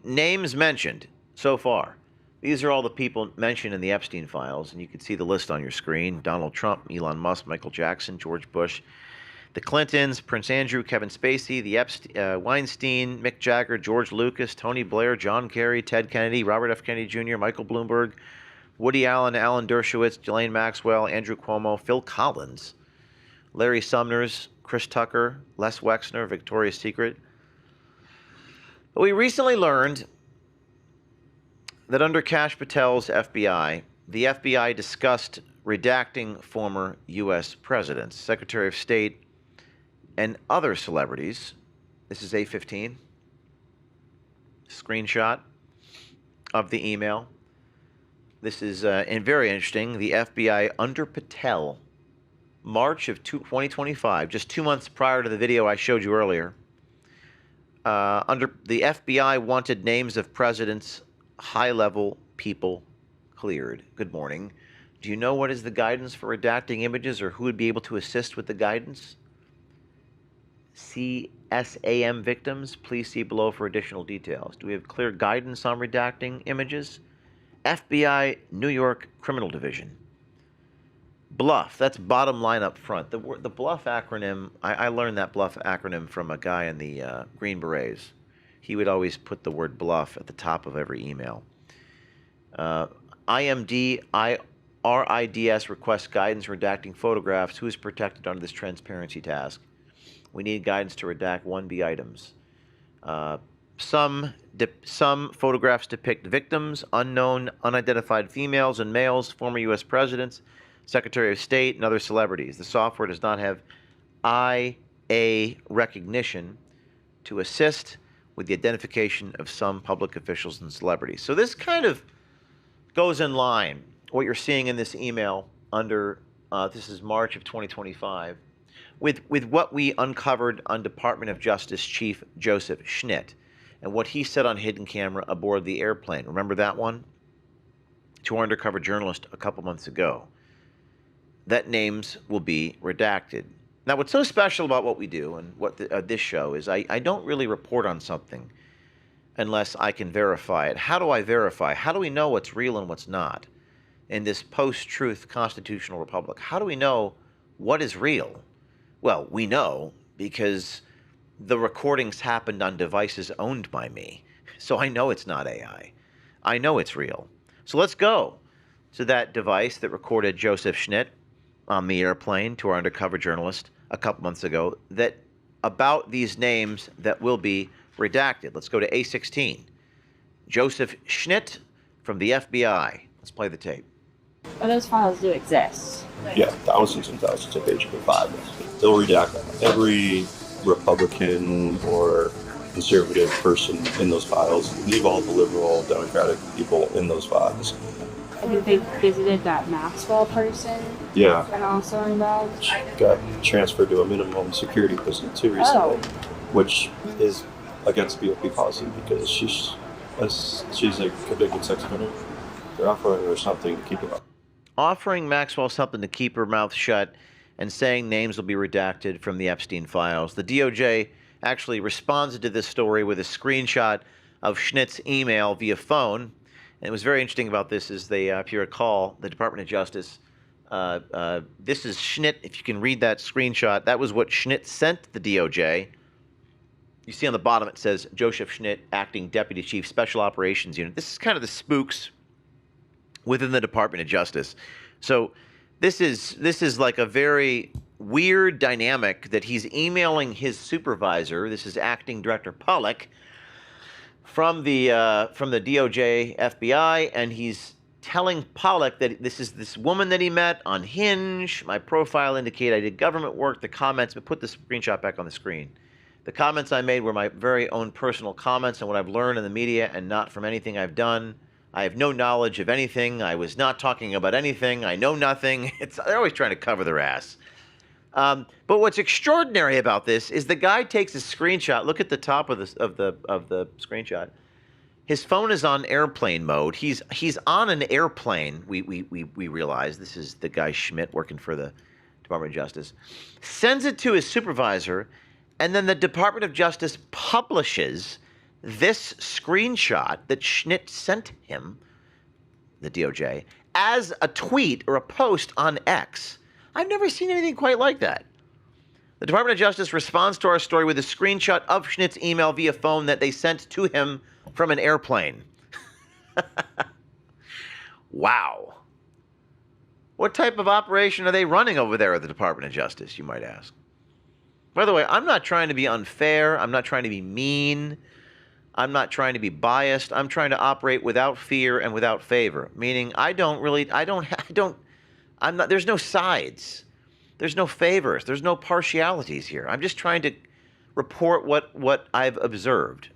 names mentioned so far. These are all the people mentioned in the Epstein files, and you can see the list on your screen. Donald Trump, Elon Musk, Michael Jackson, George Bush, the Clintons, Prince Andrew, Kevin Spacey, the Weinstein, Mick Jagger, George Lucas, Tony Blair, John Kerry, Ted Kennedy, Robert F. Kennedy Jr., Michael Bloomberg, Woody Allen, Alan Dershowitz, Ghislaine Maxwell, Andrew Cuomo, Phil Collins, Larry Sumners, Chris Tucker, Les Wexner, Victoria's Secret. But we recently learned that under Kash Patel's FBI, the FBI discussed redacting former U.S. presidents, Secretary of State, and other celebrities. This is A15. Screenshot of the email. This is very interesting. The FBI under Patel, March of 2025, just 2 months prior to the video I showed you earlier. Under the FBI wanted names of presidents, high-level people cleared. Good morning. Do you know what is the guidance for redacting images, or who would be able to assist with the guidance? CSAM victims, please see below for additional details. Do we have clear guidance on redacting images? FBI New York Criminal Division. BLUF, that's bottom line up front. The BLUF acronym, I learned that BLUF acronym from a guy in the Green Berets. He would always put the word BLUF at the top of every email. IMD, RIDS requests guidance redacting photographs. Who is protected under this transparency task? We need guidance to redact 1B items. Some photographs depict victims, unknown, unidentified females and males, former U.S. presidents, Secretary of State, and other celebrities. The software does not have IA recognition to assist with the identification of some public officials and celebrities. So this kind of goes in line, what you're seeing in this email under, this is March of 2025, with what we uncovered on Department of Justice Chief Joseph Schnitt and what he said on hidden camera aboard the airplane. Remember that one? To our undercover journalist a couple months ago. That names will be redacted. Now, what's so special about what we do and what this show is, I don't really report on something unless I can verify it. How do I verify? How do we know what's real and what's not in this post-truth constitutional republic? How do we know what is real? Well, we know because the recordings happened on devices owned by me. So I know it's not AI. I know it's real. So let's go to that device that recorded Joseph Schnitt on the airplane to our undercover journalist a couple months ago that about these names that will be redacted. Let's go to A16. Joseph Schnitt from the FBI. Let's play the tape. Well, those files do exist. Yeah, thousands and thousands of pages of files. They'll redact every Republican or conservative person in those files. Leave all the liberal, Democratic people in those files. I think they visited that Maxwell person. Yeah. And also involved. Got transferred to a minimum security prison too recently, which is against BOP policy because she's a convicted sex offender. They're offering her something to keep it up. Offering Maxwell something to keep her mouth shut and saying names will be redacted from the Epstein files. The DOJ actually responded to this story with a screenshot of Schnitt's email via phone. And it was very interesting about this is they, if you recall, the Department of Justice, this is Schnitt. If you can read that screenshot, that was what Schnitt sent the DOJ. You see on the bottom it says Joseph Schnitt, Acting Deputy Chief Special Operations Unit. This is kind of the spooks within the Department of Justice. So this is like a very weird dynamic that he's emailing his supervisor. This is Acting Director Pollack from the DOJ FBI, and he's telling Pollack that this is this woman that he met on Hinge. My profile indicate I did government work. The comments, but put the screenshot back on the screen. The comments I made were my very own personal comments and what I've learned in the media and not from anything I've done. I have no knowledge of anything. I was not talking about anything. I know nothing. They're always trying to cover their ass. But what's extraordinary about this is the guy takes a screenshot. Look at the top of the screenshot. His phone is on airplane mode. He's on an airplane. We realize this is the guy Schmidt working for the Department of Justice. Sends it to his supervisor, and then the Department of Justice publishes this screenshot that Schnitt sent him, the DOJ, as a tweet or a post on X. I've never seen anything quite like that. The Department of Justice responds to our story with a screenshot of Schnitt's email via phone that they sent to him from an airplane. Wow. What type of operation are they running over there at the Department of Justice, you might ask? By the way, I'm not trying to be unfair. I'm not trying to be mean. I'm not trying to be biased. I'm trying to operate without fear and without favor, meaning there's no sides. There's no favors. There's no partialities here. I'm just trying to report what I've observed.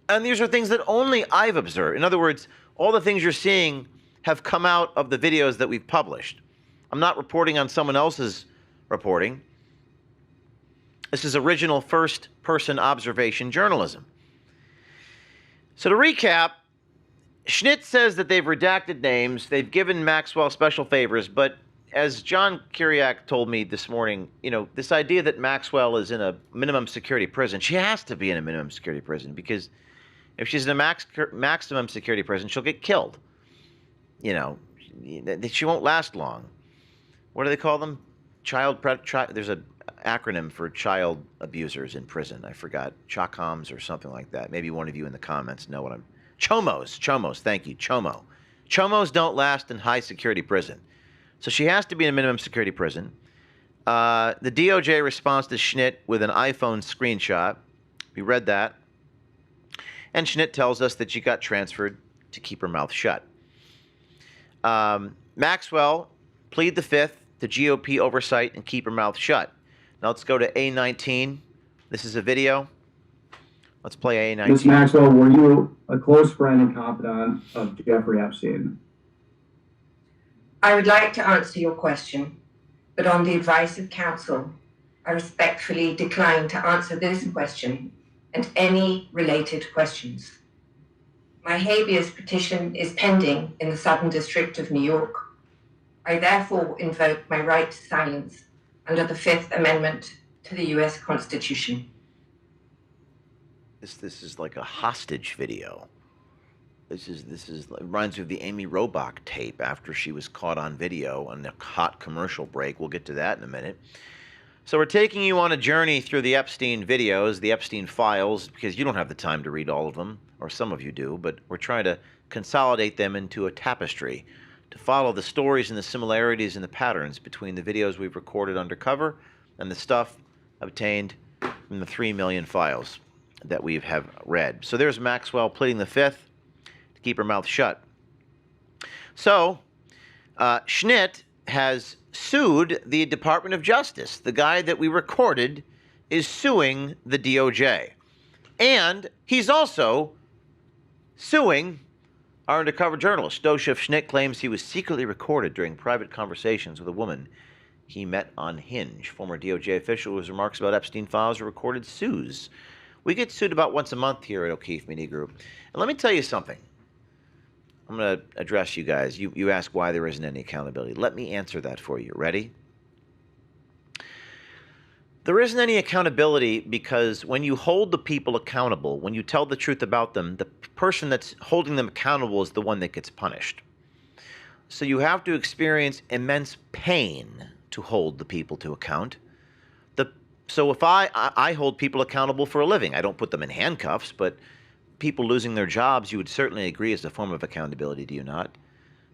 And these are things that only I've observed. In other words, all the things you're seeing have come out of the videos that we've published. I'm not reporting on someone else's reporting. This is original first-person observation journalism. So to recap, Schnitt says that they've redacted names, they've given Maxwell special favors, but as John Kiriak told me this morning, this idea that Maxwell is in a minimum security prison, she has to be in a minimum security prison because if she's in a maximum security prison, she'll get killed. She won't last long. What do they call them? There's an acronym for child abusers in prison. I forgot. CHOCOMs or something like that. Maybe one of you in the comments know what I'm... CHOMOs. Thank you. CHOMOs don't last in high security prison. So she has to be in a minimum security prison. The DOJ responds to Schnitt with an iPhone screenshot. We read that. And Schnitt tells us that she got transferred to keep her mouth shut. Maxwell plead the fifth to GOP oversight and keep her mouth shut. Now let's go to A19. This is a video. Let's play A19. Ms. Maxwell, were you a close friend and confidant of Jeffrey Epstein? I would like to answer your question, but on the advice of counsel, I respectfully decline to answer this question and any related questions. My habeas petition is pending in the Southern District of New York. I therefore invoke my right to silence under the Fifth Amendment to the U.S. Constitution. This is like a hostage video. This reminds me of the Amy Robach tape after she was caught on video on a hot commercial break. We'll get to that in a minute. So we're taking you on a journey through the Epstein videos, the Epstein files, because you don't have the time to read all of them, or some of you do, but we're trying to consolidate them into a tapestry to follow the stories and the similarities and the patterns between the videos we've recorded undercover and the stuff obtained from the 3 million files that we have read. So there's Maxwell pleading the fifth to keep her mouth shut. So Schnitt has sued the Department of Justice. The guy that we recorded is suing the DOJ. And he's also suing our undercover journalist. Joseph Schnitt claims he was secretly recorded during private conversations with a woman he met on Hinge. Former DOJ official whose remarks about Epstein files are recorded sues. We get sued about once a month here at O'Keefe Media Group. And let me tell you something. I'm going to address you guys. You ask why there isn't any accountability. Let me answer that for you. Ready? There isn't any accountability because when you hold the people accountable, when you tell the truth about them, the person that's holding them accountable is the one that gets punished. So you have to experience immense pain to hold the people to account. So if I hold people accountable for a living, I don't put them in handcuffs, but people losing their jobs, you would certainly agree, is a form of accountability, do you not?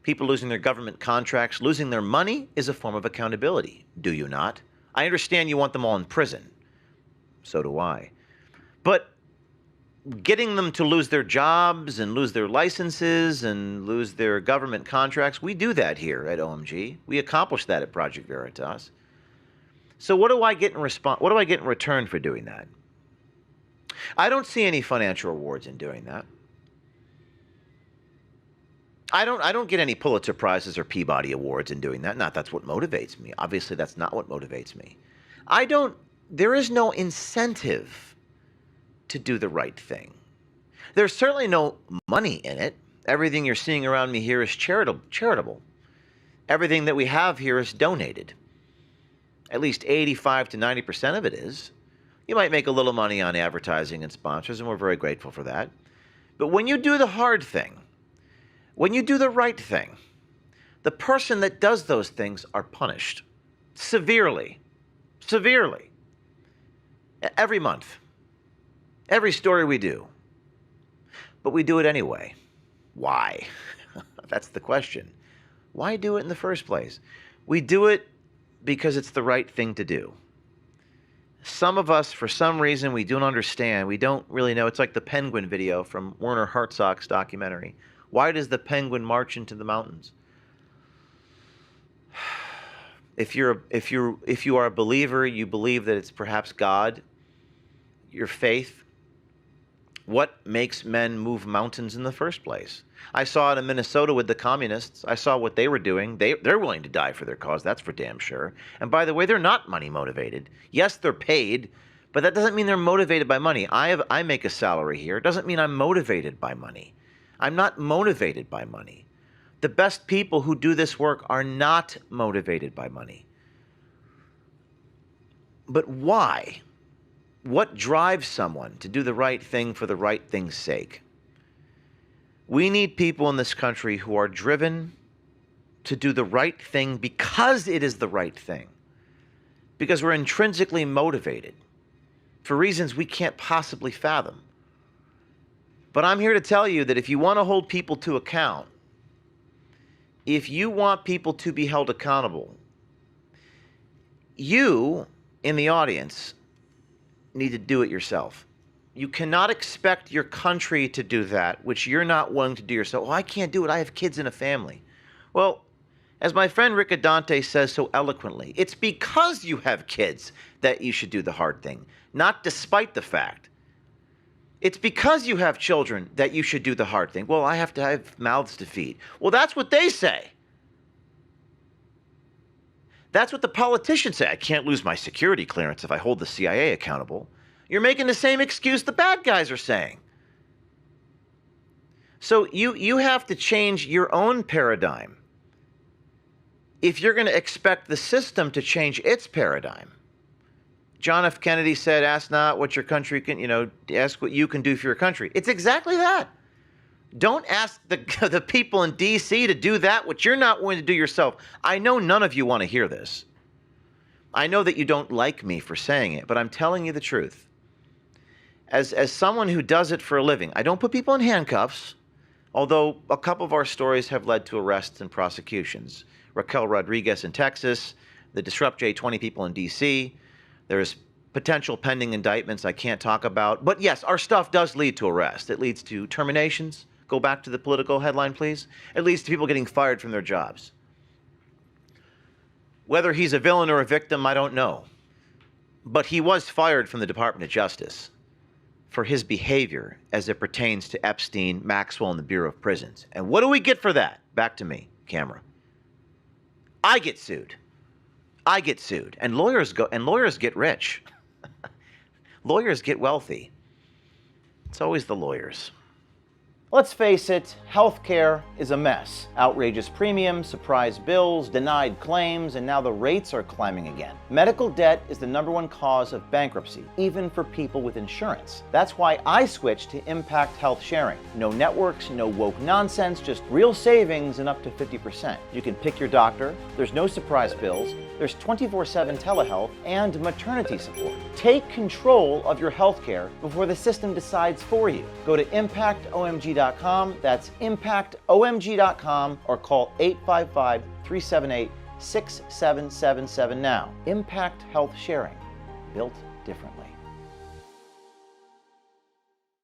People losing their government contracts, losing their money is a form of accountability, do you not? I understand you want them all in prison. So do I. But getting them to lose their jobs and lose their licenses and lose their government contracts, we do that here at OMG. We accomplish that at Project Veritas. So what do I get in What do I get in return for doing that? I don't see any financial rewards in doing that. I don't get any Pulitzer Prizes or Peabody Awards in doing that. Not that's what motivates me. Obviously, that's not what motivates me. There is no incentive to do the right thing. There's certainly no money in it. Everything you're seeing around me here is charitable. Everything that we have here is donated. At least 85 to 90% of it is. You might make a little money on advertising and sponsors, and we're very grateful for that. But when you do the hard thing, when you do the right thing, the person that does those things are punished severely, severely. Every month, every story we do. But we do it anyway. Why? That's the question. Why do it in the first place? We do it because it's the right thing to do. Some of us, for some reason, we don't understand. We don't really know. It's like the penguin video from Werner Herzog's documentary. Why does the penguin march into the mountains? If you are a believer, you believe that it's perhaps God, your faith. What makes men move mountains in the first place? I saw it in Minnesota with the communists. I saw what they were doing. They're willing to die for their cause. That's for damn sure. And by the way, they're not money motivated. Yes, they're paid, but that doesn't mean they're motivated by money. I make a salary here. It doesn't mean I'm motivated by money. I'm not motivated by money. The best people who do this work are not motivated by money. But why? What drives someone to do the right thing for the right thing's sake? We need people in this country who are driven to do the right thing because it is the right thing. Because we're intrinsically motivated for reasons we can't possibly fathom. But I'm here to tell you that if you want to hold people to account, if you want people to be held accountable, you in the audience need to do it yourself. You cannot expect your country to do that, which you're not willing to do yourself. Oh, I can't do it. I have kids and a family. Well, as my friend Rick Adante says so eloquently, it's because you have kids that you should do the hard thing, not despite the fact. It's because you have children that you should do the hard thing. Well, I have to have mouths to feed. Well, that's what they say. That's what the politicians say. I can't lose my security clearance if I hold the CIA accountable. You're making the same excuse the bad guys are saying. So you have to change your own paradigm if you're going to expect the system to change its paradigm. John F. Kennedy said, ask not what your country can, ask what you can do for your country. It's exactly that. Don't ask the people in D.C. to do that which you're not willing to do yourself. I know none of you want to hear this. I know that you don't like me for saying it, but I'm telling you the truth. As someone who does it for a living, I don't put people in handcuffs, although a couple of our stories have led to arrests and prosecutions. Raquel Rodriguez in Texas, the Disrupt J20 people in D.C., there's potential pending indictments I can't talk about. But yes, our stuff does lead to arrest. It leads to terminations. Go back to the Politico headline, please. It leads to people getting fired from their jobs. Whether he's a villain or a victim, I don't know. But he was fired from the Department of Justice for his behavior as it pertains to Epstein, Maxwell, and the Bureau of Prisons. And what do we get for that? Back to me, camera. I get sued. I get sued. And lawyers get rich. Lawyers get wealthy. It's always the lawyers. Let's face it, healthcare is a mess. Outrageous premiums, surprise bills, denied claims, and now the rates are climbing again. Medical debt is the #1 cause of bankruptcy, even for people with insurance. That's why I switched to Impact Health Sharing. No networks, no woke nonsense, just real savings and up to 50%. You can pick your doctor, there's no surprise bills, there's 24/7 telehealth, and maternity support. Take control of your healthcare before the system decides for you. Go to impactomg.com, that's impactomg.com, or call 855-378-6777 now. Impact Health Sharing, built differently.